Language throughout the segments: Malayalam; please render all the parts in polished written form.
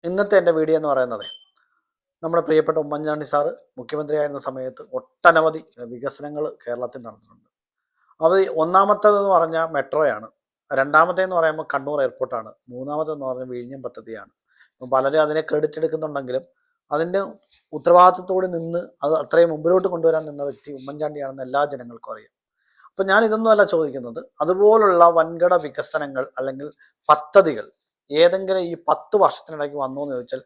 ഇന്നത്തെ എൻ്റെ വീഡിയോ എന്ന് പറയുന്നത് നമ്മുടെ പ്രിയപ്പെട്ട ഉമ്മൻചാണ്ടി സാറ് മുഖ്യമന്ത്രിയായിരുന്ന സമയത്ത് ഒട്ടനവധി വികസനങ്ങൾ കേരളത്തിൽ നടന്നിട്ടുണ്ട്. അത് ഒന്നാമത്തേതെന്ന് പറഞ്ഞാൽ മെട്രോയാണ്. രണ്ടാമത്തേന്ന് പറയുമ്പോൾ കണ്ണൂർ എയർപോർട്ടാണ്. മൂന്നാമതെന്ന് പറഞ്ഞാൽ വിഴിഞ്ഞം പദ്ധതിയാണ്. പലരും അതിനെ ക്രെഡിറ്റ് എടുക്കുന്നുണ്ടെങ്കിലും അതിൻ്റെ ഉത്തരവാദിത്തത്തോടെ നിന്ന് അത് അത്രയും മുമ്പിലോട്ട് കൊണ്ടുവരാൻ നിന്ന വ്യക്തി ഉമ്മൻചാണ്ടിയാണെന്ന് എല്ലാ ജനങ്ങൾക്കും അറിയാം. അപ്പം ഞാൻ ഇതൊന്നുമല്ല ചോദിക്കുന്നത്, അതുപോലുള്ള വൻകിട വികസനങ്ങൾ അല്ലെങ്കിൽ പദ്ധതികൾ ഏതെങ്കിലും ഈ 10 വർഷത്തിനിടയ്ക്ക് വന്നു എന്ന് ചോദിച്ചാൽ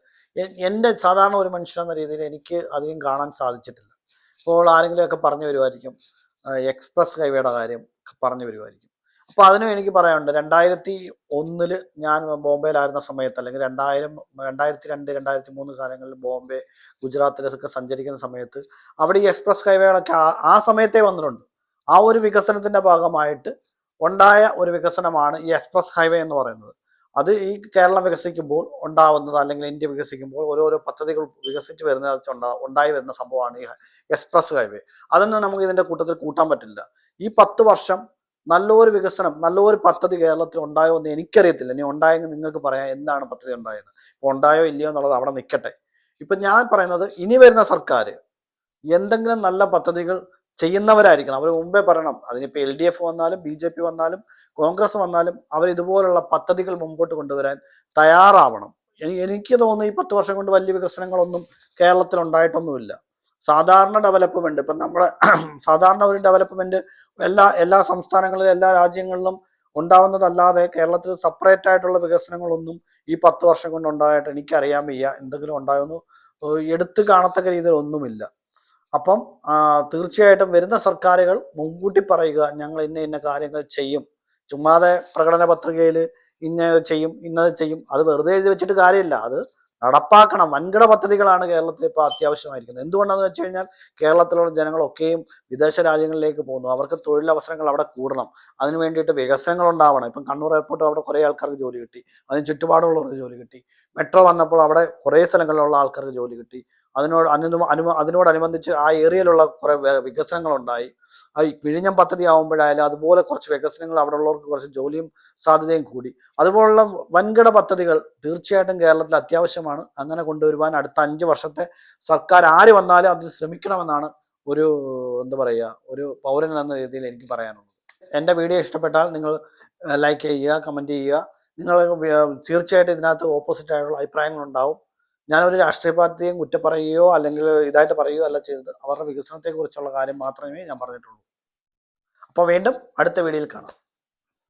എൻ്റെ സാധാരണ ഒരു മനുഷ്യനെന്ന രീതിയിൽ എനിക്ക് അധികം കാണാൻ സാധിച്ചിട്ടില്ല. ഇപ്പോൾ ആരെങ്കിലുമൊക്കെ പറഞ്ഞു വരുമായിരിക്കും, എക്സ്പ്രസ് ഹൈവേയുടെ കാര്യം പറഞ്ഞു വരുമായിരിക്കും. അപ്പോൾ അതിനും എനിക്ക് പറയാനുണ്ട്, 2001 ഞാൻ ബോംബെയിലായിരുന്ന സമയത്ത്, അല്ലെങ്കിൽ 2002 2003 കാലങ്ങളിൽ ബോംബെ ഗുജറാത്തിലൊക്കെ സഞ്ചരിക്കുന്ന സമയത്ത് അവിടെ ഈ എക്സ്പ്രസ് ഹൈവേകളൊക്കെ ആ സമയത്തേ വന്നിട്ടുണ്ട്. ആ ഒരു വികസനത്തിന്റെ ഭാഗമായിട്ട് ഉണ്ടായ ഒരു വികസനമാണ് ഈ എക്സ്പ്രസ് ഹൈവേ എന്ന് പറയുന്നത്. അത് ഈ കേരളം വികസിക്കുമ്പോൾ ഉണ്ടാവുന്നത്, അല്ലെങ്കിൽ ഇന്ത്യ വികസിക്കുമ്പോൾ ഓരോരോ പദ്ധതികൾ വികസിച്ച് വരുന്നത് ഉണ്ടായി വരുന്ന സംഭവമാണ് ഈ എക്സ്പ്രസ് ഹൈവേ. അതൊന്നും നമുക്ക് ഇതിന്റെ കൂട്ടത്തിൽ കൂട്ടാൻ പറ്റില്ല. ഈ 10 വർഷം നല്ലൊരു വികസനം, നല്ലൊരു പദ്ധതി കേരളത്തിൽ ഉണ്ടായോ എന്ന് എനിക്കറിയത്തില്ല. ഇനി ഉണ്ടായെങ്കിൽ നിങ്ങൾക്ക് പറയാം എന്താണ് പദ്ധതി ഉണ്ടായത്. ഇപ്പോൾ ഉണ്ടായോ ഇല്ലയോ എന്നുള്ളത് അവിടെ നിൽക്കട്ടെ. ഇപ്പൊ ഞാൻ പറയുന്നത്, ഇനി വരുന്ന സർക്കാർ എന്തെങ്കിലും നല്ല പദ്ധതികൾ ചെയ്യുന്നവരായിരിക്കണം. അവർ മുമ്പേ പറയണം. അതിനിപ്പോൾ LDF വന്നാലും BJP വന്നാലും കോൺഗ്രസ് വന്നാലും അവർ ഇതുപോലുള്ള പദ്ധതികൾ മുമ്പോട്ട് കൊണ്ടുവരാൻ തയ്യാറാവണം. എനിക്ക് തോന്നുന്നു ഈ 10 വർഷം കൊണ്ട് വലിയ വികസനങ്ങളൊന്നും കേരളത്തിൽ ഉണ്ടായിട്ടൊന്നുമില്ല. സാധാരണ ഡെവലപ്മെന്റ്, ഇപ്പം നമ്മുടെ സാധാരണ ഒരു ഡെവലപ്മെന്റ് എല്ലാ സംസ്ഥാനങ്ങളിലും എല്ലാ രാജ്യങ്ങളിലും ഉണ്ടാവുന്നതല്ലാതെ കേരളത്തിൽ സെപ്പറേറ്റ് ആയിട്ടുള്ള വികസനങ്ങളൊന്നും ഈ 10 വർഷം കൊണ്ട് ഉണ്ടായിട്ട് എനിക്കറിയാൻ വയ്യ. എന്തെങ്കിലും ഉണ്ടായെന്ന് എടുത്തു കാണത്തക്ക രീതിയിൽ ഒന്നുമില്ല. അപ്പം തീർച്ചയായിട്ടും വരുന്ന സർക്കാരുകൾ മുൻകൂട്ടി പറയുക, ഞങ്ങൾ ഇന്ന കാര്യങ്ങൾ ചെയ്യും. ചുമ്മാതെ പ്രകടന പത്രികയിൽ ഇന്നത് ചെയ്യും ഇന്നത് ചെയ്യും, അത് വെറുതെ എഴുതി വെച്ചിട്ട് കാര്യമില്ല. അത് നടപ്പാക്കണം. വൻകിട പദ്ധതികളാണ് കേരളത്തിൽ ഇപ്പോൾ അത്യാവശ്യമായിരിക്കുന്നത്. എന്തുകൊണ്ടാണെന്ന് വെച്ച് കഴിഞ്ഞാൽ കേരളത്തിലുള്ള ജനങ്ങളൊക്കെയും വിദേശ രാജ്യങ്ങളിലേക്ക് പോകുന്നു. അവർക്ക് തൊഴിലവസരങ്ങൾ അവിടെ കൂടണം. അതിന് വേണ്ടിയിട്ട് വികസനങ്ങൾ ഉണ്ടാവണം. ഇപ്പം കണ്ണൂർ എയർപോർട്ട് അവിടെ കുറേ ആൾക്കാർക്ക് ജോലി കിട്ടി, അതിന് ചുറ്റുപാടുള്ളവർക്ക് ജോലി കിട്ടി. മെട്രോ വന്നപ്പോൾ അവിടെ കുറേ സ്ഥലങ്ങളിലുള്ള ആൾക്കാർക്ക് ജോലി കിട്ടി. അതിനോടനുബന്ധിച്ച് ആ ഏരിയയിലുള്ള കുറെ വികസനങ്ങളുണ്ടായി. ആ വിഴിഞ്ഞം പദ്ധതി ആകുമ്പോഴായാലും അതുപോലെ കുറച്ച് വികസനങ്ങൾ അവിടെ ഉള്ളവർക്ക് കുറച്ച് ജോലിയും സാധ്യതയും കൂടി. അതുപോലുള്ള വൻകിട പദ്ധതികൾ തീർച്ചയായിട്ടും കേരളത്തിൽ അത്യാവശ്യമാണ്. അങ്ങനെ കൊണ്ടുവരുവാൻ അടുത്ത 5 വർഷത്തെ സർക്കാർ ആര് വന്നാലും അതിന് ശ്രമിക്കണമെന്നാണ് ഒരു എന്താ പറയുക, ഒരു പൗരൻ എന്ന രീതിയിൽ എനിക്ക് പറയാനുള്ളത്. എൻ്റെ വീഡിയോ ഇഷ്ടപ്പെട്ടാൽ നിങ്ങൾ ലൈക്ക് ചെയ്യുക, കമൻറ്റ് ചെയ്യുക. നിങ്ങൾ തീർച്ചയായിട്ടും ഇതിനകത്ത് ഓപ്പോസിറ്റ് ആയിട്ടുള്ള അഭിപ്രായങ്ങളുണ്ടാവും. ഞാനൊരു രാഷ്ട്രീയ പാർട്ടിയെയും കുറ്റം അല്ലെങ്കിൽ ഇതായിട്ട് പറയുകയോ അല്ല ചെയ്തത്. അവരുടെ വികസനത്തെക്കുറിച്ചുള്ള കാര്യം മാത്രമേ ഞാൻ പറഞ്ഞിട്ടുള്ളൂ. അപ്പോൾ വീണ്ടും അടുത്ത വീഡിയോയിൽ കാണാം.